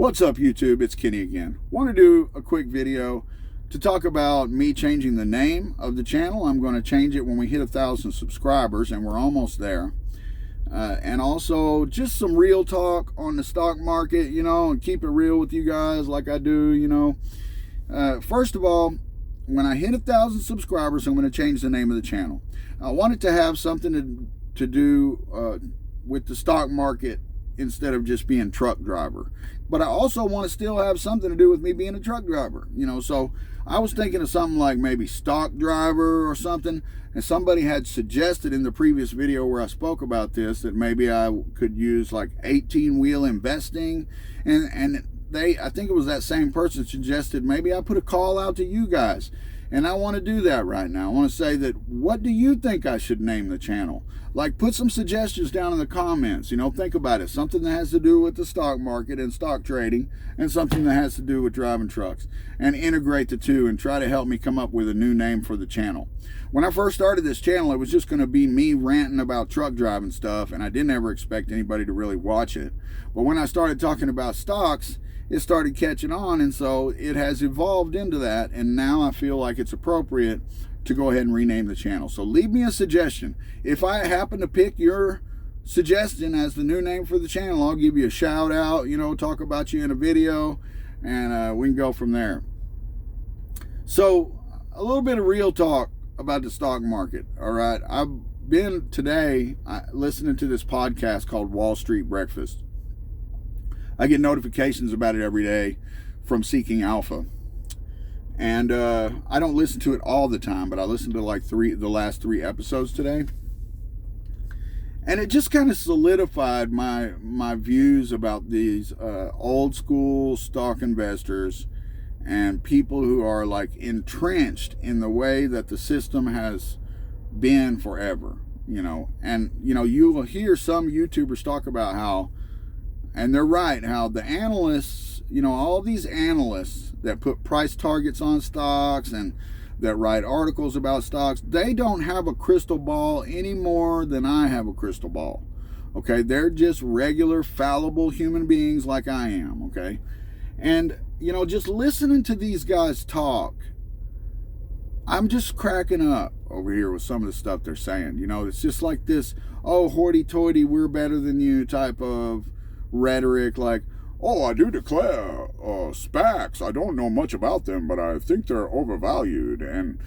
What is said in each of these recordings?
What's up, YouTube? It's Kenny again. Want to do a quick video to talk about me changing the name of the channel. I'm going to change it when we hit 1,000 subscribers, and we're almost there. And also just some real talk on the stock market, and keep it real with you guys like I do, First of all, when I hit 1,000 subscribers, I'm going to change the name of the channel. I want it to have something to do with the stock market instead of just being truck driver. But I also want to still have something to do with me being a truck driver, so I was thinking of something like maybe stock driver or something, and somebody had suggested in the previous video where I spoke about this that maybe I could use like 18-wheel investing, and I think it was that same person suggested maybe I put a call out to you guys. And I want to do that right now. I want to say that, what do you think I should name the channel? Like, put some suggestions down in the comments. Think about it. Something that has to do with the stock market and stock trading, and something that has to do with driving trucks. And integrate the two and try to help me come up with a new name for the channel. When I first started this channel, it was just going to be me ranting about truck driving stuff, and I didn't ever expect anybody to really watch it. But when I started talking about stocks, it started catching on, and so it has evolved into that, and now I feel like it's appropriate to go ahead and rename the channel. So leave me a suggestion. If I happen to pick your suggestion as the new name for the channel, I'll give you a shout out, talk about you in a video, and we can go from there. So a little bit of real talk about the stock market. All right, I've been today listening to this podcast called Wall Street Breakfast. I get notifications about it every day from Seeking Alpha. And I don't listen to it all the time, but I listened to like the last three episodes today. And it just kind of solidified my views about these old school stock investors and people who are like entrenched in the way that the system has been forever, And, you will hear some YouTubers talk about how, and they're right, how the analysts, all these analysts that put price targets on stocks and that write articles about stocks, they don't have a crystal ball any more than I have a crystal ball. Okay, they're just regular, fallible human beings like I am, okay? And, just listening to these guys talk, I'm just cracking up over here with some of the stuff they're saying. It's just like this, hoity-toity, we're better than you type of rhetoric, like, I do declare SPACs, I don't know much about them, but I think they're overvalued, and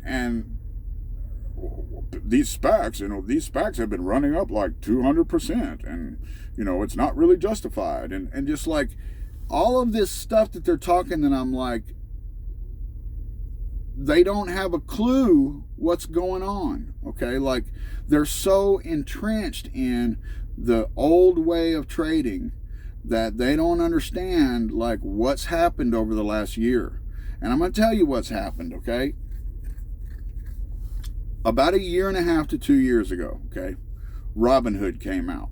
and these SPACs have been running up like 200%, and it's not really justified, and just like all of this stuff that they're talking, that I'm like, they don't have a clue what's going on, okay? Like, they're so entrenched in the old way of trading that they don't understand like what's happened over the last year. And I'm going to tell you what's happened, okay? About 1.5 years to 2 years ago, okay, Robinhood came out,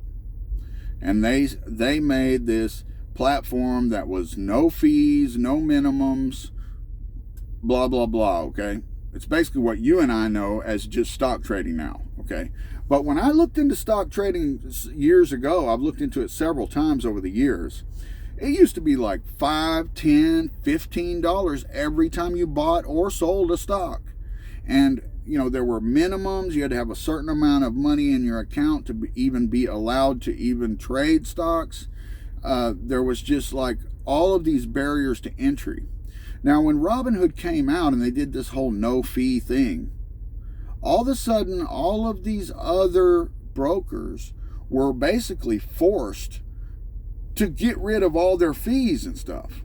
and they made this platform that was no fees, no minimums, blah blah blah, okay? It's basically what you and I know as just stock trading now, okay? But when I looked into stock trading years ago, I've looked into it several times over the years, it used to be like $5, $10, $15 every time you bought or sold a stock. And, there were minimums. You had to have a certain amount of money in your account to even be allowed to even trade stocks. There was just like all of these barriers to entry. Now, when Robinhood came out and they did this whole no fee thing, all of a sudden, all of these other brokers were basically forced to get rid of all their fees and stuff.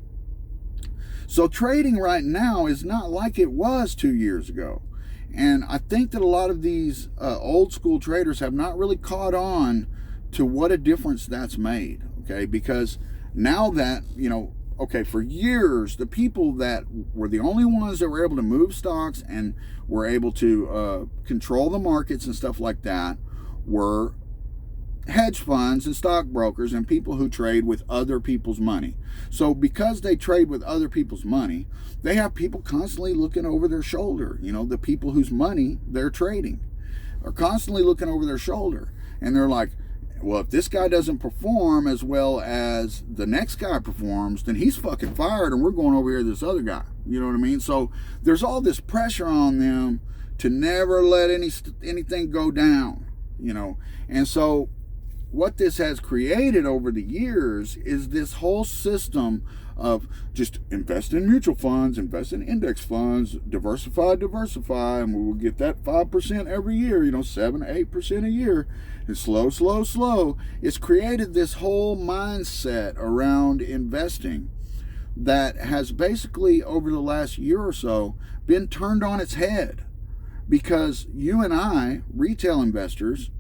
So trading right now is not like it was 2 years ago. And I think that a lot of these old school traders have not really caught on to what a difference that's made, okay? Because now that, okay, for years, the people that were the only ones that were able to move stocks and were able to control the markets and stuff like that were hedge funds and stockbrokers and people who trade with other people's money. So because they trade with other people's money, they have people constantly looking over their shoulder. The people whose money they're trading are constantly looking over their shoulder. And they're like, Well, if this guy doesn't perform as well as the next guy performs, then he's fucking fired and we're going over here to this other guy. You know what I mean? So there's all this pressure on them to never let anything go down, you know. And so what this has created over the years is this whole system of just invest in mutual funds, invest in index funds, diversify, and we will get that 5% every year, you know, 7-8% a year. And slow. It's created this whole mindset around investing that has basically, over the last year or so, been turned on its head. Because you and I, retail investors,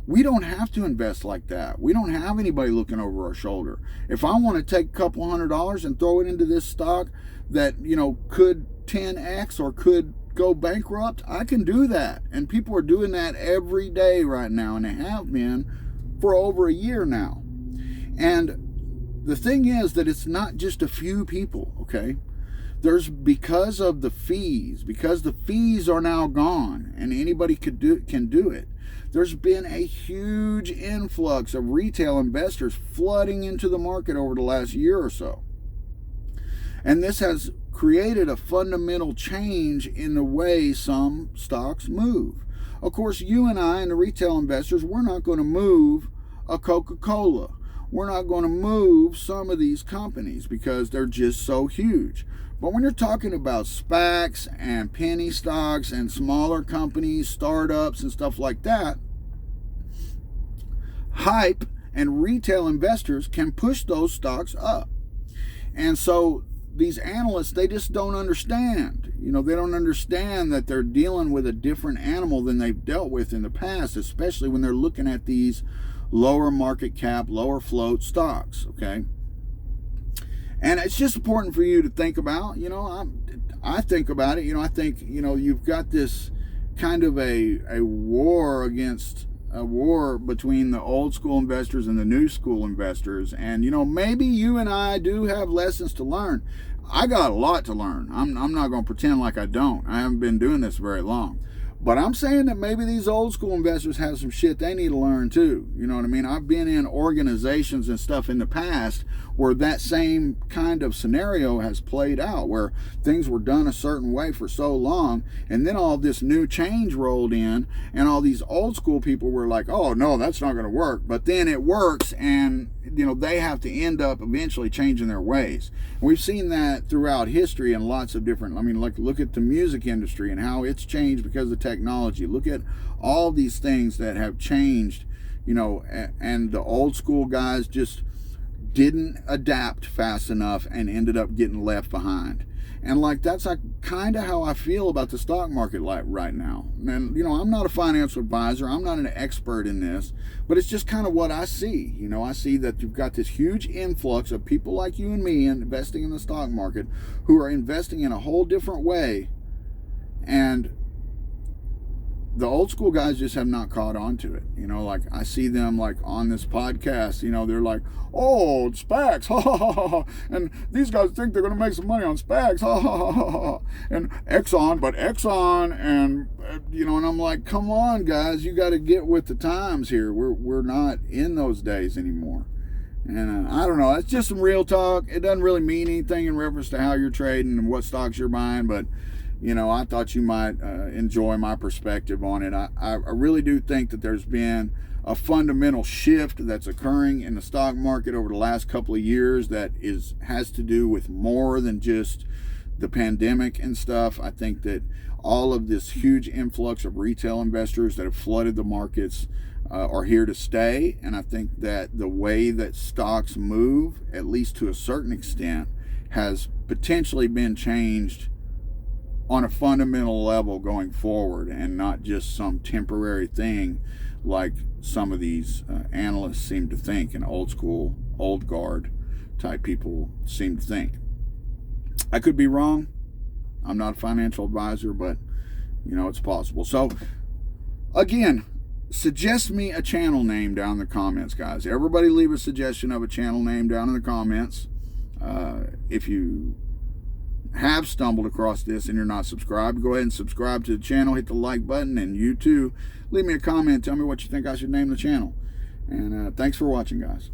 we don't have to invest like that. We don't have anybody looking over our shoulder. If I want to take a couple $100 and throw it into this stock that, you know, could 10x or could go bankrupt, I can do that. And people are doing that every day right now, and they have been for over a year now. And the thing is that it's not just a few people, okay? Because of the fees, because the fees are now gone and anybody can do it. There's been a huge influx of retail investors flooding into the market over the last year or so. And this has created a fundamental change in the way some stocks move. Of course, you and I and the retail investors, we're not going to move a Coca-Cola. We're not going to move some of these companies because they're just so huge. But when you're talking about SPACs and penny stocks and smaller companies, startups and stuff like that, hype and retail investors can push those stocks up. And so these analysts, they just don't understand. You know, they don't understand that they're dealing with a different animal than they've dealt with in the past, especially when they're looking at these lower market cap, lower float stocks, okay? And it's just important for you to think about, you know, I think about it, you know, I think, you know, you've got this kind of a war between the old school investors and the new school investors. And, you know, maybe you and I do have lessons to learn. I got a lot to learn. I'm not going to pretend like I don't. I haven't been doing this very long. But I'm saying that maybe these old school investors have some shit they need to learn too. You know what I mean? I've been in organizations and stuff in the past where that same kind of scenario has played out, where things were done a certain way for so long, and then all this new change rolled in, and all these old school people were like, oh no, that's not going to work. But then it works, and you know, they have to end up eventually changing their ways. And we've seen that throughout history in lots of different, I mean, like look at the music industry and how it's changed because of technology. Look at all these things that have changed, you know, and the old school guys just didn't adapt fast enough and ended up getting left behind. And like that's like kind of how I feel about the stock market like right now. And you know, I'm not a financial advisor, I'm not an expert in this, but it's just kind of what I see. You know, I see that you've got this huge influx of people like you and me investing in the stock market who are investing in a whole different way, and the old school guys just have not caught on to it. You know, like I see them like on this podcast, you know, they're like, oh, SPACs, ha ha ha ha, and these guys think they're going to make some money on SPACs, ha ha ha ha ha, and Exxon, and you know, and I'm like, come on guys, you got to get with the times here. We're not in those days anymore. And I don't know, it's just some real talk. It doesn't really mean anything in reference to how you're trading and what stocks you're buying, but you know, I thought you might enjoy my perspective on it. I really do think that there's been a fundamental shift that's occurring in the stock market over the last couple of years that has to do with more than just the pandemic and stuff. I think that all of this huge influx of retail investors that have flooded the markets are here to stay. And I think that the way that stocks move, at least to a certain extent, has potentially been changed on a fundamental level going forward, and not just some temporary thing like some of these analysts seem to think, and old school, old guard type people seem to think. I could be wrong. I'm not a financial advisor, but you know, it's possible. So again, suggest me a channel name down in the comments, guys. Everybody leave a suggestion of a channel name down in the comments. If you have stumbled across this and you're not subscribed, go ahead and subscribe to the channel, hit the like button, and you too, leave me a comment, tell me what you think I should name the channel. And thanks for watching, guys.